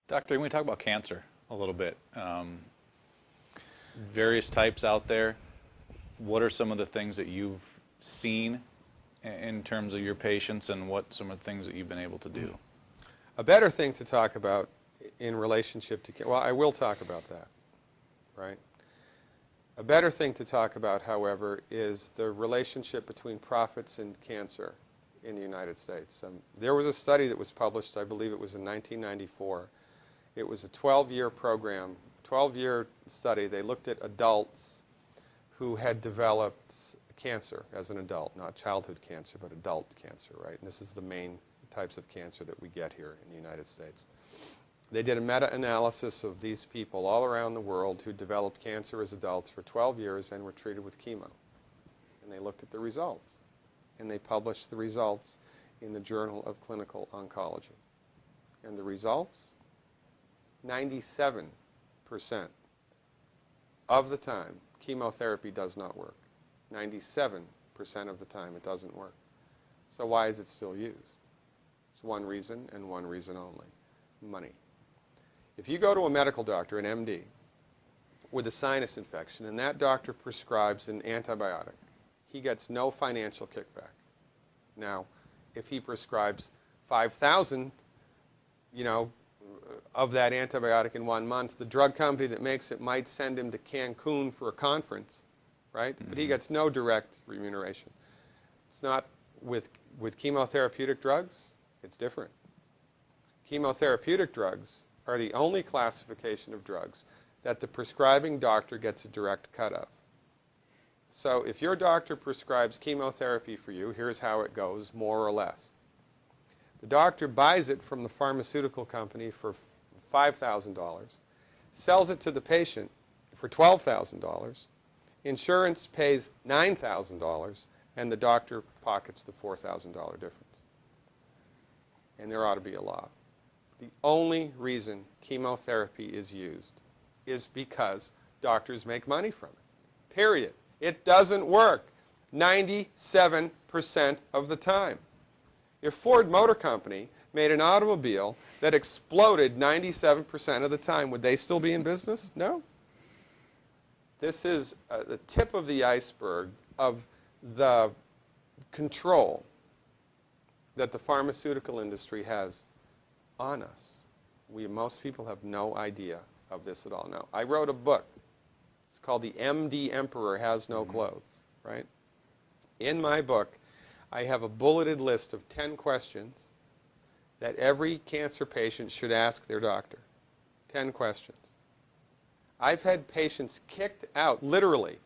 Doctor, can we talk about cancer a little bit? Various types out there. What are some of the things that you've seen in terms of your patients, and what some of the things that you've been able to do? A better thing to talk about in relationship to, well, I will talk about that, right? A better thing to talk about, however, is the relationship between profits and cancer in the United States. There was a study that was published, I believe it was in 1994. It was a 12-year program, 12-year study. They looked at adults who had developed cancer as an adult, not childhood cancer, but adult cancer, right? And this is the main types of cancer that we get here in the United States. They did a meta-analysis of these people all around the world who developed cancer as adults for 12 years and were treated with chemo. And they looked at the results. And they published the results in the Journal of Clinical Oncology. And the results? 97% of the time, chemotherapy does not work. 97% of the time, it doesn't work. So why is it still used? It's one reason, and one reason only: money. If you go to a medical doctor, an MD, with a sinus infection, and that doctor prescribes an antibiotic, he gets no financial kickback. Now, if he prescribes 5,000, of that antibiotic in 1 month, the drug company that makes it might send him to Cancun for a conference, right? Mm-hmm. But he gets no direct remuneration. It's not with chemotherapeutic drugs. It's different. Chemotherapeutic drugs are the only classification of drugs that the prescribing doctor gets a direct cut of. So if your doctor prescribes chemotherapy for you, here's how it goes, more or less. The doctor buys it from the pharmaceutical company for $5,000, sells it to the patient for $12,000, insurance pays $9,000, and the doctor pockets the $4,000 difference. And there ought to be a law. The only reason chemotherapy is used is because doctors make money from it. Period. It doesn't work 97% of the time. If Ford Motor Company made an automobile that exploded 97% of the time, would they still be in business? No. This is the tip of the iceberg of the control that the pharmaceutical industry has on us. Most people have no idea of this at all. Now, I wrote a book. It's called The MD Emperor Has No Clothes, right? In my book, I have a bulleted list of 10 questions that every cancer patient should ask their doctor. 10 questions. I've had patients kicked out, literally,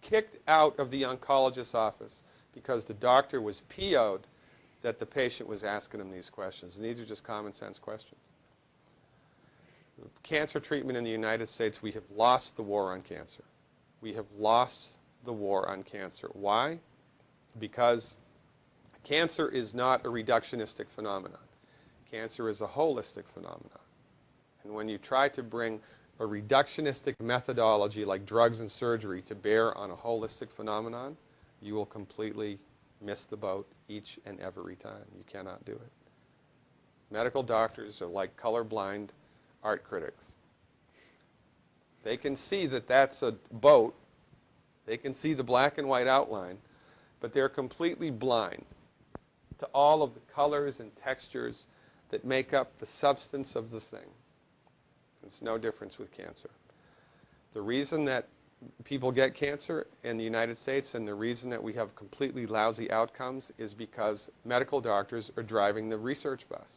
kicked out of the oncologist's office because the doctor was PO'd that the patient was asking him these questions. And these are just common sense questions. Cancer treatment in the United States, we have lost the war on cancer. We have lost the war on cancer. Why? Because cancer is not a reductionistic phenomenon. Cancer is a holistic phenomenon. And when you try to bring a reductionistic methodology like drugs and surgery to bear on a holistic phenomenon, you will completely miss the boat each and every time. You cannot do it. Medical doctors are like colorblind art critics. They can see that that's a boat. They can see the black and white outline, but they're completely blind to all of the colors and textures that make up the substance of the thing. It's no difference with cancer. The reason that people get cancer in the United States and the reason that we have completely lousy outcomes is because medical doctors are driving the research bus.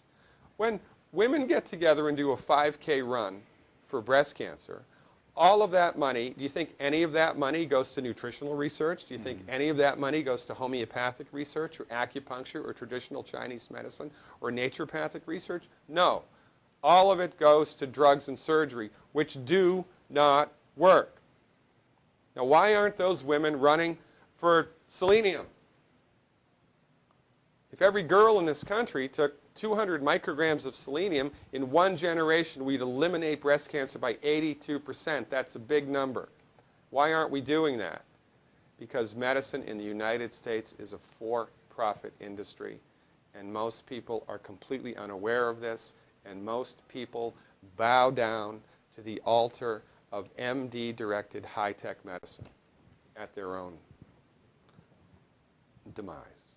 When women get together and do a 5K run for breast cancer, all of that money, do you think any of that money goes to nutritional research? Do you think any of that money goes to homeopathic research or acupuncture or traditional Chinese medicine or naturopathic research? No. All of it goes to drugs and surgery, which do not work. Now, why aren't those women running for selenium? If every girl in this country took 200 micrograms of selenium, in one generation we'd eliminate breast cancer by 82%. That's a big number. Why aren't we doing that? Because medicine in the United States is a for-profit industry, and most people are completely unaware of this. And most people bow down to the altar of MD-directed high-tech medicine at their own demise.